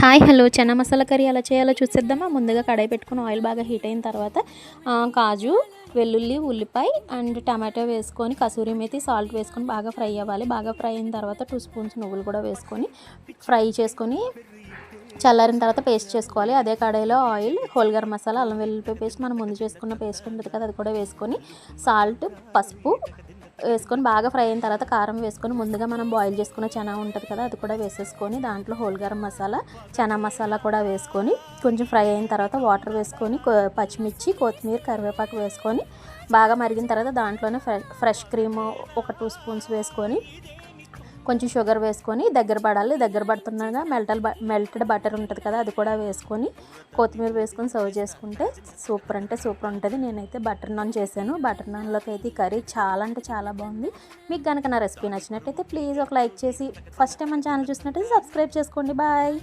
Hi hello chana masala curry ఎలా చేయాలో చూసేద్దామా. ముందుగా కడాయి పెట్టుకుని ఆయిల్ బాగా హీట్ అయిన తర్వాత కాజు, వెల్లుల్లి, ఉల్లిపాయ అండ్ టమాటో వేసుకొని కసూరి మేతి, సాల్ట్ వేసుకొని బాగా ఫ్రై అవ్వాలి. బాగా ఫ్రై అయిన తర్వాత 2 స్పూన్స్ నువ్వులు కూడా వేసుకొని ఫ్రై చేసుకొని చల్లారిన తర్వాత పేస్ట్ చేసుకోవాలి. అదే కడాయిలో ఆయిల్, హోల్ గరం మసాలా, అల్లం వెల్లుల్లిపాయ పేస్ట్, మనం ముందు చేసుకున్న పేస్ట్ ఉంటుంది కదా, అది కూడా వేసుకొని సాల్ట్, పసుపు వేసుకొని బాగా ఫ్రై అయిన తర్వాత కారం వేసుకొని ముందుగా మనం బాయిల్ చేసుకున్న చనా ఉంటుంది కదా, అది కూడా వేసేసుకొని దాంట్లో హోల్ గరం మసాలా, చనా మసాలా కూడా వేసుకొని కొంచెం ఫ్రై అయిన తర్వాత వాటర్ వేసుకొని పచ్చిమిర్చి, కొత్తిమీర, కరివేపాకు వేసుకొని బాగా మరిగిన తర్వాత దాంట్లోనే ఫ్రెష్ క్రీమ్ ఒక 2 స్పూన్స్ వేసుకొని కొంచెం షుగర్ వేసుకొని దగ్గర పడాలి. దగ్గర పడుతుండగా మెల్టెడ్ బటర్ ఉంటుంది కదా, అది కూడా వేసుకొని కొత్తిమీర వేసుకొని సర్వ్ చేసుకుంటే సూపర్ అంటే సూపర్ ఉంటుంది. నేనైతే బటర్ నాన్ చేశాను. బటర్ నాన్లోకి అయితే ఈ కర్రీ చాలా అంటే చాలా బాగుంది. మీకు కనుక నా రెసిపీ నచ్చినట్టయితే ప్లీజ్ ఒక లైక్ చేసి, ఫస్ట్ టైం మన ఛానల్ చూసినట్టయితే సబ్స్క్రైబ్ చేసుకోండి. బాయ్.